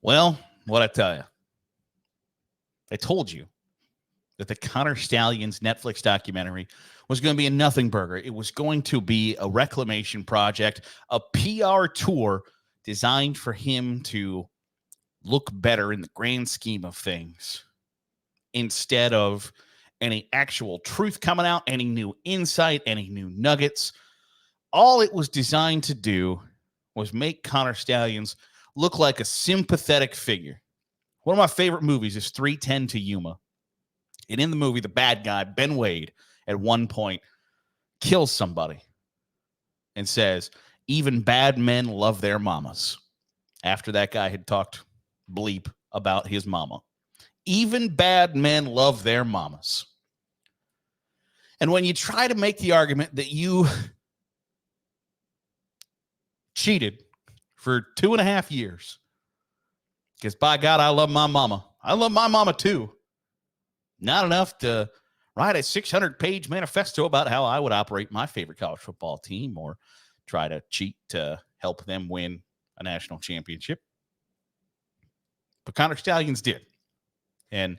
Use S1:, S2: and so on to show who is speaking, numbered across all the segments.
S1: Well, what I tell you, I told you that the Connor Stalions Netflix documentary was going to be a nothing burger. It was going to be a reclamation project, a PR tour designed for him to look better in the grand scheme of things instead of any actual truth coming out, any new insight, any new nuggets. All it was designed to do was make Connor Stalions look like a sympathetic figure. One of my favorite movies is 3:10 to Yuma. And in the movie, the bad guy, Ben Wade, at one point kills somebody and says, even bad men love their mamas. After that guy had talked bleep about his mama. Even bad men love their mamas. And when you try to make the argument that you cheated for 2.5 years, because by God, I love my mama. I love my mama too. Not enough to write a 600-page manifesto about how I would operate my favorite college football team or try to cheat to help them win a national championship. But Connor Stalions did. And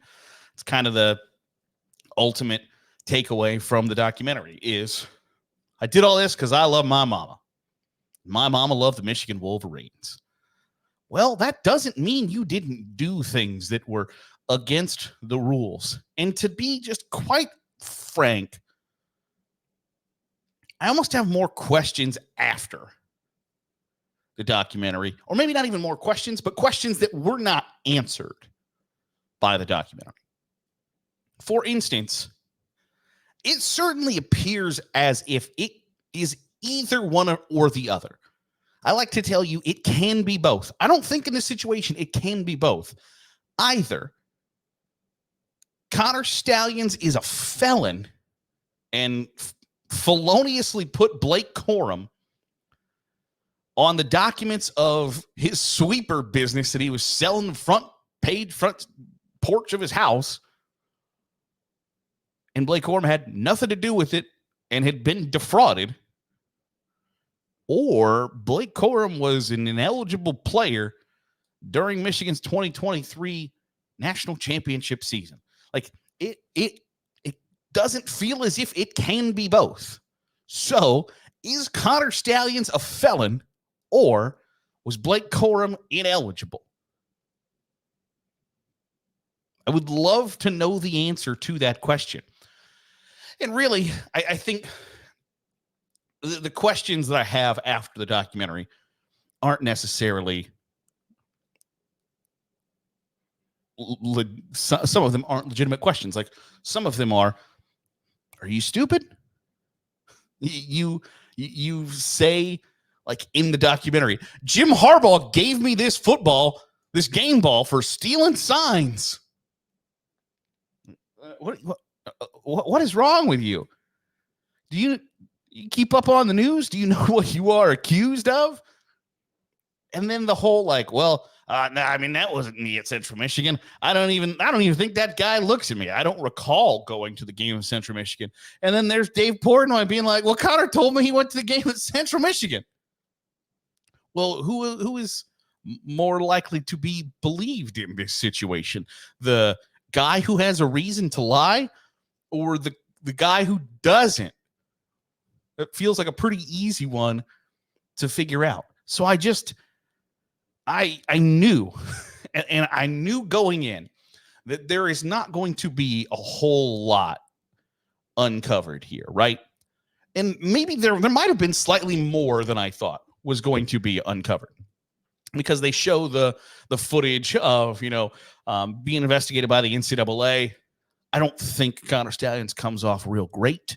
S1: it's kind of the ultimate takeaway from the documentary is I did all this because I love my mama. My mama loved the Michigan Wolverines. Well, that doesn't mean you didn't do things that were against the rules. And to be just quite frank, I almost have more questions after the documentary, or maybe not even more questions, but questions that were not answered by the documentary. For instance, it certainly appears as if it is either one or the other. I like to tell you it can be both. I don't think in this situation it can be both. Either Connor Stalions is a felon and feloniously put Blake Corum on the documents of his sweeper business that he was selling the front porch of his house, and Blake Corum had nothing to do with it and had been defrauded, or Blake Corum was an ineligible player during Michigan's 2023 national championship season. Like it doesn't feel as if it can be both. So is Connor Stalions a felon, or was Blake Corum ineligible? I would love to know the answer to that question. And really, I think the questions that I have after the documentary aren't necessarily, some of them aren't legitimate questions. Like some of them are you stupid? You say, like in the documentary, Jim Harbaugh gave me this game ball for stealing signs. What is wrong with you? Do you keep up on the news? Do you know what you are accused of? And then the whole that wasn't me at Central Michigan. I don't even think that guy looks at me. I don't recall going to the game of Central Michigan. And then there's Dave Portnoy being like, well, Connor told me he went to the game at Central Michigan. Well, who is more likely to be believed in this situation? The guy who has a reason to lie, or the guy who doesn't? It feels like a pretty easy one to figure out. So I knew, and I knew going in that there is not going to be a whole lot uncovered here, right? And maybe there might have been slightly more than I thought was going to be uncovered, because they show the footage of, being investigated by the NCAA. I don't think Connor Stalions comes off real great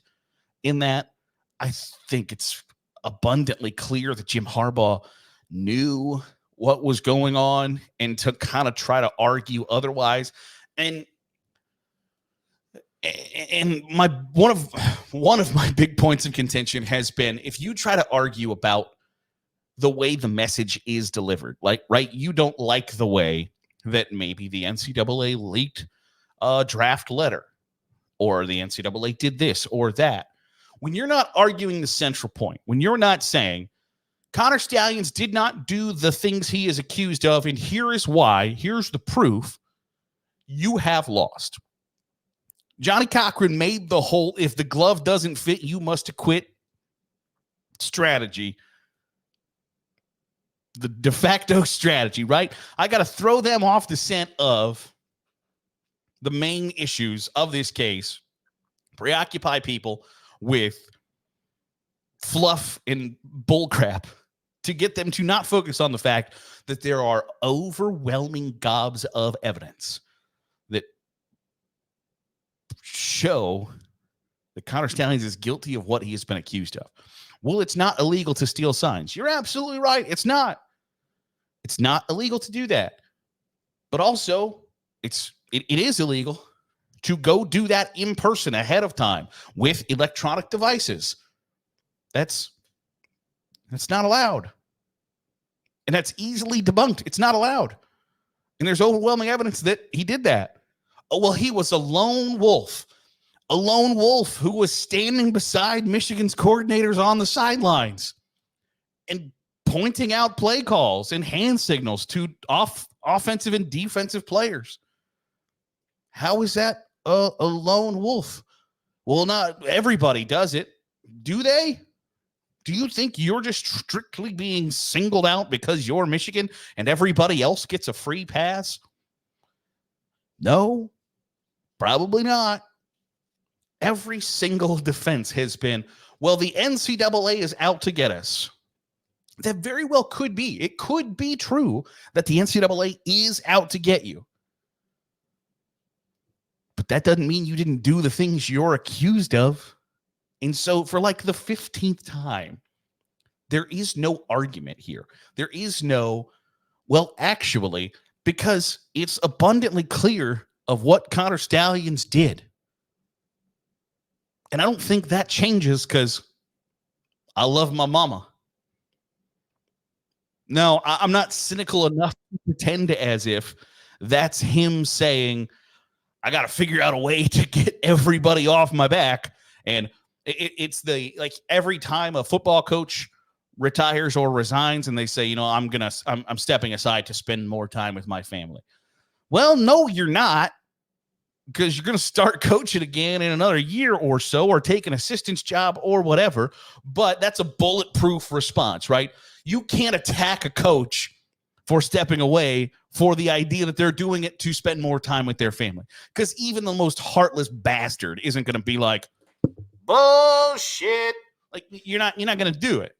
S1: in that. I think it's abundantly clear that Jim Harbaugh knew what was going on and to kind of try to argue otherwise. And my one of my big points of contention has been, if you try to argue about the way the message is delivered, right, you don't like the way that maybe the NCAA leaked a draft letter, or the NCAA did this or that. When you're not arguing the central point, when you're not saying Connor Stalions did not do the things he is accused of, and here is why. Here's the proof. You have lost. Johnny Cochran made the whole, if the glove doesn't fit, you must acquit strategy. The de facto strategy, right? I got to throw them off the scent of the main issues of this case, preoccupy people with fluff and bullcrap to get them to not focus on the fact that there are overwhelming gobs of evidence that show that Connor Stalions is guilty of what he has been accused of. Well, it's not illegal to steal signs. You're absolutely right. It's not. It's not illegal to do that. But also, it is illegal to go do that in person ahead of time with electronic devices. That's not allowed. And that's easily debunked. It's not allowed. And there's overwhelming evidence that he did that. Oh, well, he was a lone wolf who was standing beside Michigan's coordinators on the sidelines and pointing out play calls and hand signals to offensive and defensive players. How is that a lone wolf? Well, not everybody does it. Do they? Do you think you're just strictly being singled out because you're Michigan and everybody else gets a free pass? No, probably not. Every single defense has been, well, the NCAA is out to get us. That very well could be. It could be true that the NCAA is out to get you. But that doesn't mean you didn't do the things you're accused of. And so for like the 15th time, there is no argument here. There is no, well, actually, because it's abundantly clear of what Connor Stalions did. And I don't think that changes because I love my mama. No, I'm not cynical enough to pretend as if that's him saying, I got to figure out a way to get everybody off my back. And it's like every time a football coach retires or resigns and they say, I'm stepping aside to spend more time with my family. Well, no, you're not, because you're going to start coaching again in another year or so, or take an assistant's job or whatever. But that's a bulletproof response, right? You can't attack a coach for stepping away for the idea that they're doing it to spend more time with their family. Because even the most heartless bastard isn't going to be like, bullshit. Like, you're not going to do it.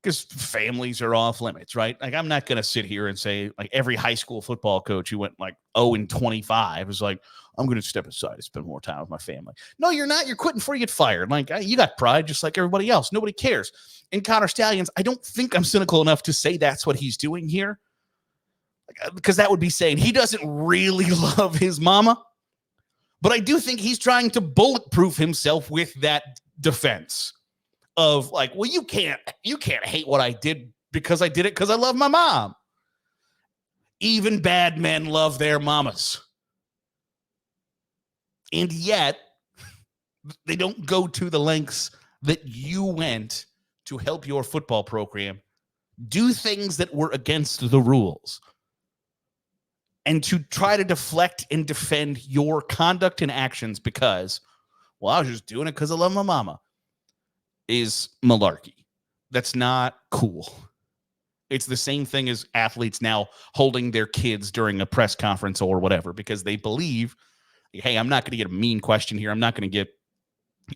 S1: Because families are off limits, right? Like, I'm not going to sit here and say, like, every high school football coach who went like 0-25 is like, I'm going to step aside to spend more time with my family. No, you're not. You're quitting before you get fired. Like, you got pride just like everybody else. Nobody cares. And Connor Stalions, I don't think I'm cynical enough to say that's what he's doing here. Because that would be saying he doesn't really love his mama. But I do think he's trying to bulletproof himself with that defense of like, well, you can't hate what I did because I did it because I love my mom. Even bad men love their mamas. And yet, they don't go to the lengths that you went to help your football program do things that were against the rules. And to try to deflect and defend your conduct and actions because, well, I was just doing it because I love my mama, is malarkey. That's not cool. It's the same thing as athletes now holding their kids during a press conference or whatever because they believe, hey, I'm not going to get a mean question here. I'm not going to get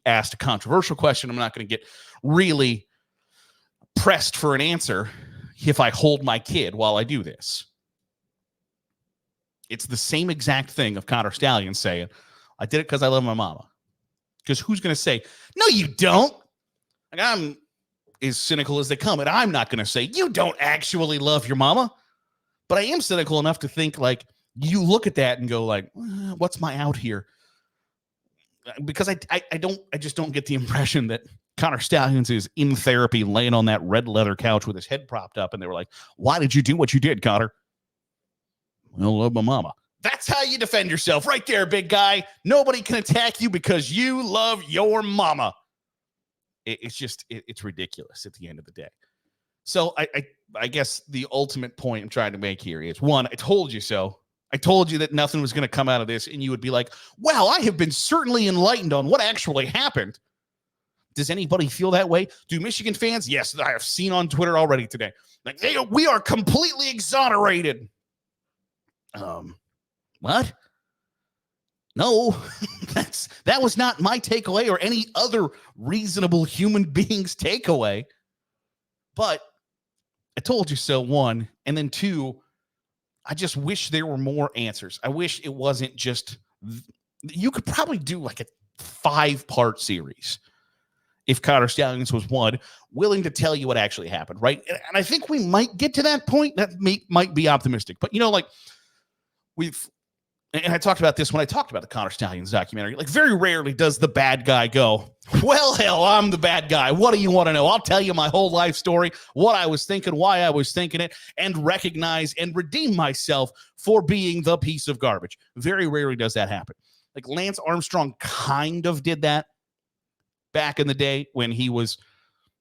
S1: asked a controversial question. I'm not going to get really pressed for an answer if I hold my kid while I do this. It's the same exact thing of Connor Stalions saying, I did it because I love my mama. Because who's going to say, no, you don't? Like, I'm as cynical as they come, and I'm not going to say, you don't actually love your mama. But I am cynical enough to think, like, you look at that and go, like, what's my out here? Because I just don't get the impression that Connor Stalions is in therapy laying on that red leather couch with his head propped up, and they were like, why did you do what you did, Connor? Well, I love my mama. That's how you defend yourself right there, big guy. Nobody can attack you because you love your mama. It's ridiculous at the end of the day. So I guess the ultimate point I'm trying to make here is, one, I told you so. I told you that nothing was going to come out of this, and you would be like, wow, I have been certainly enlightened on what actually happened. Does anybody feel that way? Do Michigan fans? Yes, I have seen on Twitter already today. Like, we are completely exonerated. What? No, that was not my takeaway or any other reasonable human being's takeaway. But I told you so, one. And then two, I just wish there were more answers. I wish it wasn't just, you could probably do like a 5-part series if Connor Stalions was, one, willing to tell you what actually happened, right? And I think we might get to that point. That might be optimistic. But, like and I talked about this when I talked about the Connor Stalions documentary. Like, very rarely does the bad guy go, well, hell, I'm the bad guy. What do you want to know? I'll tell you my whole life story, what I was thinking, why I was thinking it, and recognize and redeem myself for being the piece of garbage. Very rarely does that happen. Like, Lance Armstrong kind of did that back in the day when he was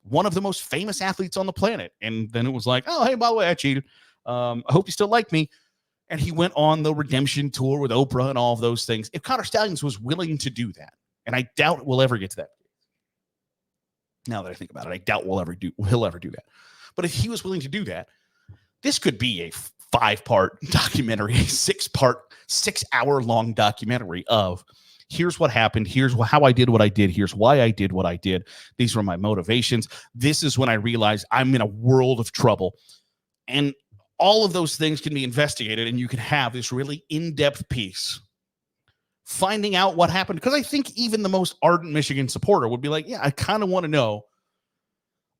S1: one of the most famous athletes on the planet. And then it was like, oh, hey, by the way, I cheated. I hope you still like me. And he went on the redemption tour with Oprah and all of those things. If Connor Stalions was willing to do that, and I doubt we'll ever get to that. Now that I think about it, I doubt he'll ever do that. But if he was willing to do that, this could be a 5-part documentary, a 6-hour-long documentary of, here's what happened, here's how I did what I did, here's why I did what I did, these were my motivations, this is when I realized I'm in a world of trouble. And all of those things can be investigated, and you can have this really in-depth piece finding out what happened. Because I think even the most ardent Michigan supporter would be like, yeah, I kind of want to know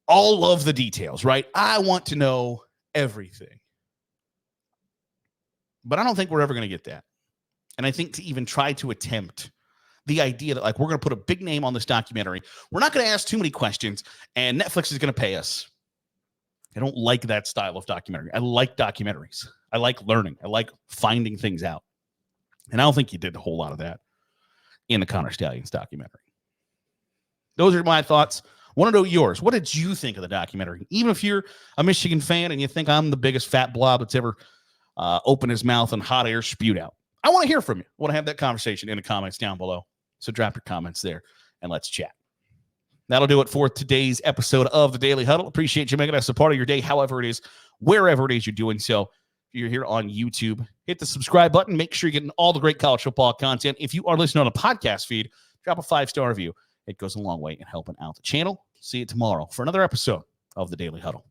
S1: all of the details, right? I want to know everything. But I don't think we're ever going to get that. And I think to even try to attempt the idea that, like, we're going to put a big name on this documentary, we're not going to ask too many questions, and Netflix is going to pay us. I don't like that style of documentary. I like documentaries. I like learning. I like finding things out. And I don't think you did a whole lot of that in the Connor Stalions documentary. Those are my thoughts. Want to know yours. What did you think of the documentary? Even if you're a Michigan fan and you think I'm the biggest fat blob that's ever opened his mouth and hot air spewed out, I want to hear from you. I want to have that conversation in the comments down below. So drop your comments there and let's chat. That'll do it for today's episode of the Daily Huddle. Appreciate you making us a part of your day, however it is, wherever it is you're doing so. If you're here on YouTube, hit the subscribe button. Make sure you're getting all the great college football content. If you are listening on a podcast feed, drop a 5-star review. It goes a long way in helping out the channel. See you tomorrow for another episode of the Daily Huddle.